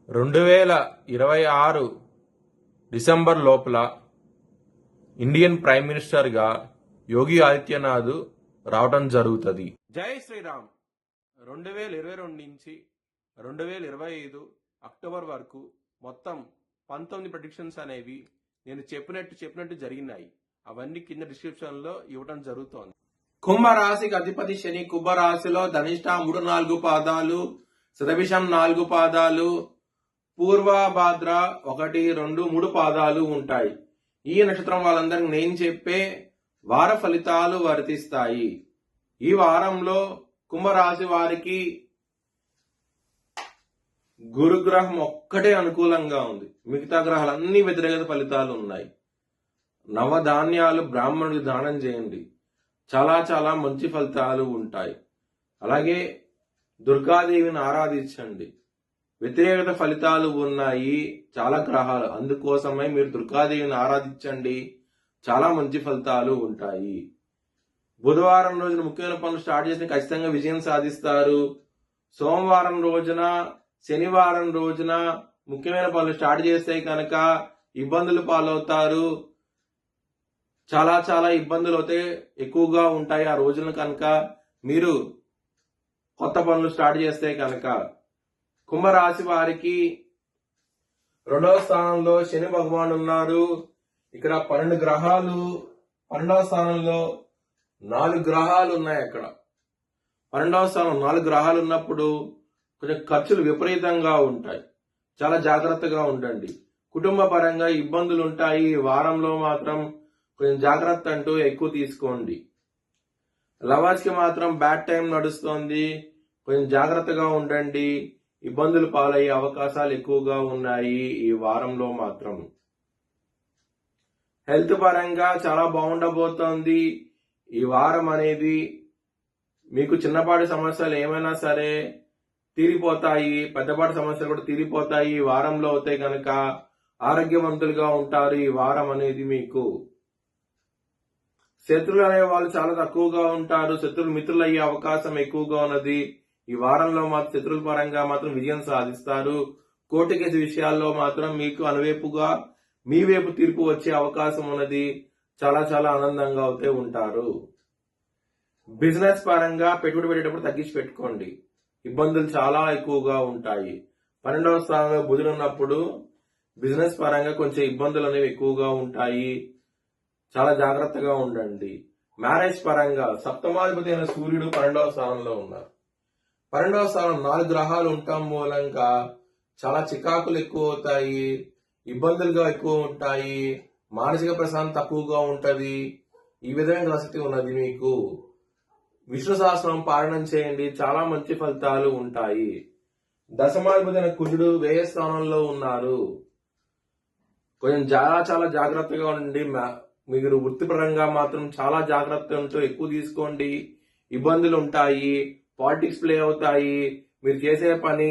2026 December లోపల Indian prime మినిస్టర్గా యోగి ఆదిత్యనాథ్ రావటం జరుగుతుంది. జై శ్రీరామ్. 2022 నుంచి 2025 అక్టోబర్ వరకు మొత్తం 19 ప్రెడిక్షన్స్ అనేవి నేను చెప్పినట్టు జరిగినాయి. అవన్నీ కింద డిస్క్రిప్షన్ లో ఇవ్వడం జరుగుతోంది. కుంభరాశికి అధిపతి శని కుంభరాశిలో ధనిష్ట 3-4 పాదాలు, శతభిషం 4 పాదాలు, పూర్వభాద్ర 1, 2, 3 పాదాలు ఉంటాయి. ఈ నక్షత్రం వాళ్ళందరికి నేను చెప్పే వార ఫలితాలు వర్తిస్తాయి. ఈ వారంలో కుంభరాశి వారికి గురుగ్రహం ఒక్కటే అనుకూలంగా ఉంది. మిగతా గ్రహాలన్నీ వ్యతిరేక ఫలితాలు ఉన్నాయి. నవధాన్యాలు బ్రాహ్మణుడికి దానం చేయండి, చాలా చాలా మంచి ఫలితాలు ఉంటాయి. అలాగే దుర్గాదేవిని ఆరాధించండి. వ్యతిరేకత ఫలితాలు ఉన్నాయి చాలా గ్రహాలు, అందుకోసమే మీరు దుర్గాదేవిని ఆరాధించండి, చాలా మంచి ఫలితాలు ఉంటాయి. బుధవారం రోజున ముఖ్యమైన పనులు స్టార్ట్ చేసి ఖచ్చితంగా విజయం సాధిస్తారు. సోమవారం రోజున, శనివారం రోజున ముఖ్యమైన పనులు స్టార్ట్ చేస్తే కనుక ఇబ్బందులు పాలవుతారు. చాలా చాలా ఇబ్బందులు అయితే ఎక్కువగా ఉంటాయి ఆ రోజున కనుక మీరు కొత్త పనులు స్టార్ట్ చేస్తే కనుక. కుంభరాశి వారికి 2వ స్థానంలో శని భగవాన్ ఉన్నారు. ఇక్కడ 12 గ్రహాలు, 12వ స్థానంలో 4 గ్రహాలు ఉన్నాయి. అక్కడ 12వ స్థానం 4 గ్రహాలు ఉన్నప్పుడు కొంచెం ఖర్చులు విపరీతంగా ఉంటాయి. చాలా జాగ్రత్తగా ఉండండి. కుటుంబ పరంగా ఇబ్బందులు ఉంటాయి. వారంలో మాత్రం కొంచెం జాగ్రత్త అంటూ ఎక్కువ తీసుకోండి. లవర్స్ కి మాత్రం బ్యాడ్ టైం నడుస్తోంది, కొంచెం జాగ్రత్తగా ఉండండి. ఇబ్బందులు పాలయ్యే అవకాశాలు ఎక్కువగా ఉన్నాయి ఈ వారంలో మాత్రం. హెల్త్ పరంగా చాలా బాగుండబోతోంది ఈ వారం అనేది. మీకు చిన్నపాటి సమస్యలు ఏమైనా సరే తీరిపోతాయి, పెద్దపాటి సమస్యలు కూడా తీరిపోతాయి ఈ వారంలో అవుతాయి కనుక ఆరోగ్యవంతులుగా ఉంటారు ఈ వారం అనేది. మీకు శత్రువులు అనే వాళ్ళు చాలా తక్కువగా ఉంటారు. శత్రువులు మిత్రులు అయ్యే అవకాశం ఎక్కువగా ఉన్నది. ఈ వారంలో మాత్రం శత్రువుల పరంగా మాత్రం విజయం సాధిస్తారు. కోర్టు కేసు విషయాల్లో మాత్రం మీకు అనువైపుగా మీ వైపు తీర్పు వచ్చే అవకాశం ఉన్నది. చాలా చాలా ఆనందంగా అవుతే ఉంటారు. బిజినెస్ పరంగా పెట్టుబడి పెట్టేటప్పుడు తగ్గించి పెట్టుకోండి, ఇబ్బందులు చాలా ఎక్కువగా ఉంటాయి. 12వ స్థానంలో బుధుడు ఉన్నప్పుడు బిజినెస్ పరంగా కొంచెం ఇబ్బందులు అనేవి ఎక్కువగా ఉంటాయి. చాలా జాగ్రత్తగా ఉండండి. మ్యారేజ్ పరంగా సప్తమాధిపతి అయిన సూర్యుడు 12వ స్థానంలో ఉన్నారు. 12వ స్థానం 4 గ్రహాలు ఉండటం మూలంగా చాలా చికాకులు ఎక్కువ అవుతాయి, ఇబ్బందులుగా ఎక్కువ ఉంటాయి, మానసిక ప్రశాంతత తక్కువగా ఉంటది. ఈ విధమైన పరిస్థితి ఉన్నది మీకు. విష్ణు సహస్రం పారాయణం చేయండి, చాలా మంచి ఫలితాలు ఉంటాయి. దశమాధిపతి అయిన కుజుడు వ్యయ స్థానంలో ఉన్నారు. కొంచెం చాలా జాగ్రత్తగా ఉండండి. మీరు వృత్తిపరంగా మాత్రం చాలా జాగ్రత్త ఉంటూ ఎక్కువ తీసుకోండి. ఇబ్బందులు ఉంటాయి, పాలిటిక్స్ ప్లే అవుతాయి. మీరు చేసే పని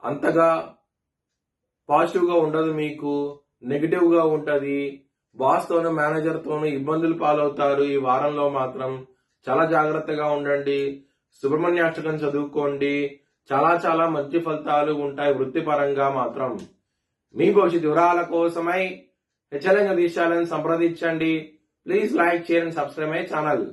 అంతగా పాజిటివ్ గా ఉండదు, మీకు నెగిటివ్ గా ఉంటది. బాస్ తోనూ మేనేజర్ తోనూ ఇబ్బందులు పాలవుతారు ఈ వారంలో మాత్రం. చాలా జాగ్రత్తగా ఉండండి. సుబ్రహ్మణ్యాష్టకం చదువుకోండి, చాలా చాలా మంచి ఫలితాలు ఉంటాయి వృత్తిపరంగా మాత్రం. మీ భవిష్యత్ వివరాల కోసమై హెచ్చరిక దిశాలను సంప్రదించండి. Please like, share and subscribe my channel.